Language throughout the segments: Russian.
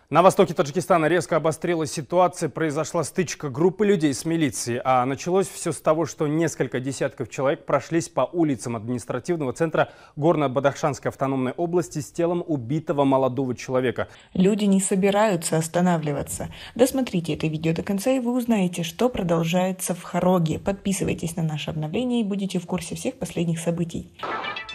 На востоке Таджикистана резко обострилась ситуация, произошла стычка группы людей с милицией, а началось все с того, что несколько десятков человек прошлись по улицам административного центра Горно-Бадахшанской автономной области с телом убитого молодого человека. Люди не собираются останавливаться. Досмотрите это видео до конца, и вы узнаете, что продолжается в Хороге. Подписывайтесь на наше обновление и будете в курсе всех последних событий.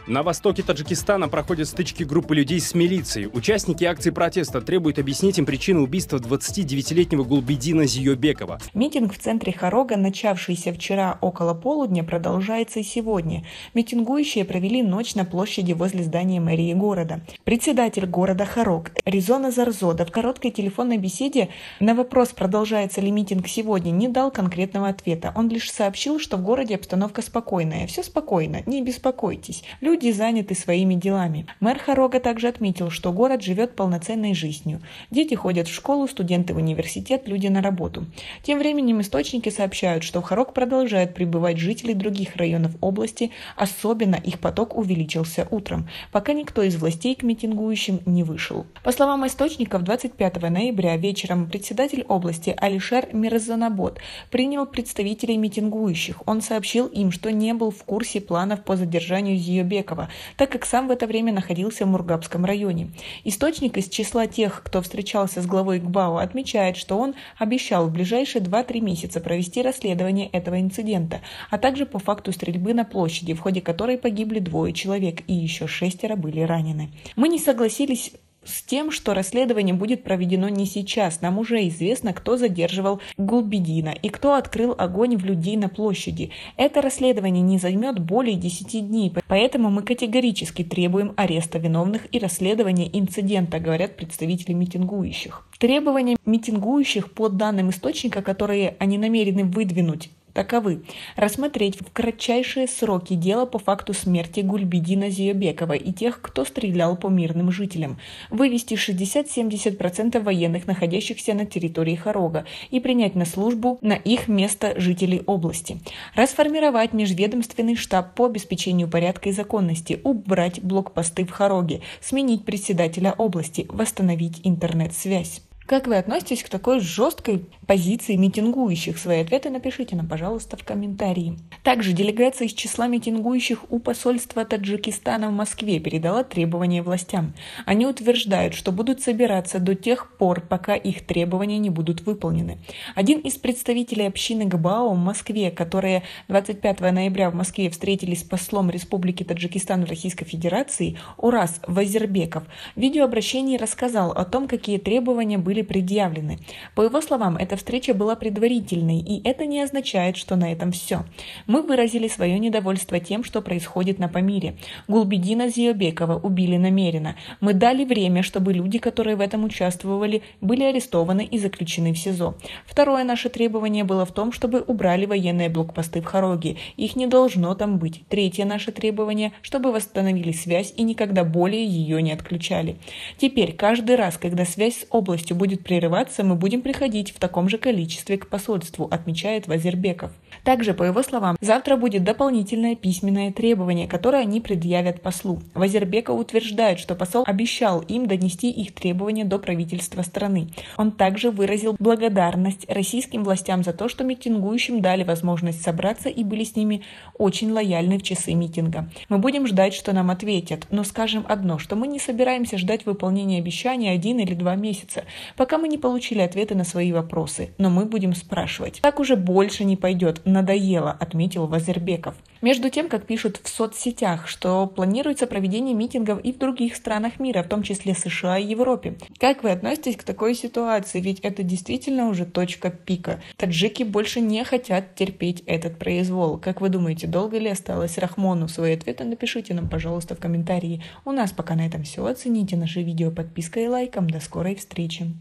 На востоке Таджикистана проходят стычки группы людей с милицией. Участники акции протеста требуют объяснить им причину убийства 29-летнего Гулбидина Зиёбекова. Митинг в центре Хорога, начавшийся вчера около полудня, продолжается и сегодня. Митингующие провели ночь на площади возле здания мэрии города. Председатель города Хорог Резона Зарзода в короткой телефонной беседе на вопрос, продолжается ли митинг сегодня, не дал конкретного ответа. Он лишь сообщил, что в городе обстановка спокойная. Все спокойно, не беспокойтесь. Люди заняты своими делами. Мэр Хорога также отметил, что город живет полноценной жизнью. Дети ходят в школу, студенты в университет, люди на работу. Тем временем источники сообщают, что в Хорог продолжают прибывать жители других районов области, особенно их поток увеличился утром, пока никто из властей к митингующим не вышел. По словам источников, 25 ноября вечером председатель области Алишер Мирзанабот принял представителей митингующих. Он сообщил им, что не был в курсе планов по задержанию Зиёбекова, так как сам в это время находился в Мургабском районе. Источник из числа тех, кто встречался с главой ГБАО, отмечает, что он обещал в ближайшие 2-3 месяца провести расследование этого инцидента, а также по факту стрельбы на площади, в ходе которой погибли 2 человек и еще 6 были ранены. Мы не согласились с тем, что расследование будет проведено не сейчас. Нам уже известно, кто задерживал Гулбидина и кто открыл огонь в людей на площади. Это расследование не займет более 10 дней, поэтому мы категорически требуем ареста виновных и расследования инцидента, говорят представители митингующих. Требования митингующих, по данным источника, которые они намерены выдвинуть, таковы: рассмотреть в кратчайшие сроки дело по факту смерти Гулбидина Зиёбекова и тех, кто стрелял по мирным жителям, вывести 60-70% военных, находящихся на территории Хорога, и принять на службу на их место жителей области, расформировать межведомственный штаб по обеспечению порядка и законности, убрать блокпосты в Хороге, сменить председателя области, восстановить интернет-связь. Как вы относитесь к такой жесткой позиции митингующих? Свои ответы напишите нам, пожалуйста, в комментарии. Также делегация из числа митингующих у посольства Таджикистана в Москве передала требования властям. Они утверждают, что будут собираться до тех пор, пока их требования не будут выполнены. Один из представителей общины ГБАО в Москве, которые 25 ноября в Москве встретились с послом Республики Таджикистан в Российской Федерации Урас Вазирбеков, в видеообращении рассказал о том, какие требования были предъявлены. По его словам, эта встреча была предварительной, и это не означает, что на этом все. Мы выразили свое недовольство тем, что происходит на Памире. Гулбидина Зиёбекова убили намеренно. Мы дали время, чтобы люди, которые в этом участвовали, были арестованы и заключены в СИЗО. Второе наше требование было в том, чтобы убрали военные блокпосты в Хороге. Их не должно там быть. Третье наше требование, чтобы восстановили связь и никогда более ее не отключали. Теперь, каждый раз, когда связь с областью будет прерываться, мы будем приходить в таком же количестве к посольству, отмечает Вазирбеков. Также, по его словам, завтра будет дополнительное письменное требование, которое они предъявят послу. Вазирбеков утверждает, что посол обещал им донести их требования до правительства страны. Он также выразил благодарность российским властям за то, что митингующим дали возможность собраться и были с ними очень лояльны в часы митинга. Мы будем ждать, что нам ответят, но скажем одно, что мы не собираемся ждать выполнения обещаний 1 или 2 месяца, пока мы не получили ответы на свои вопросы, но мы будем спрашивать. Так уже больше не пойдет, надоело, отметил Вазирбеков. Между тем, как пишут в соцсетях, что планируется проведение митингов и в других странах мира, в том числе США и Европе. Как вы относитесь к такой ситуации? Ведь это действительно уже точка пика. Таджики больше не хотят терпеть этот произвол. Как вы думаете, долго ли осталось Рахмону? Свои ответы напишите нам, пожалуйста, в комментарии. У нас пока на этом все. Оцените наше видео подпиской и лайком. До скорой встречи.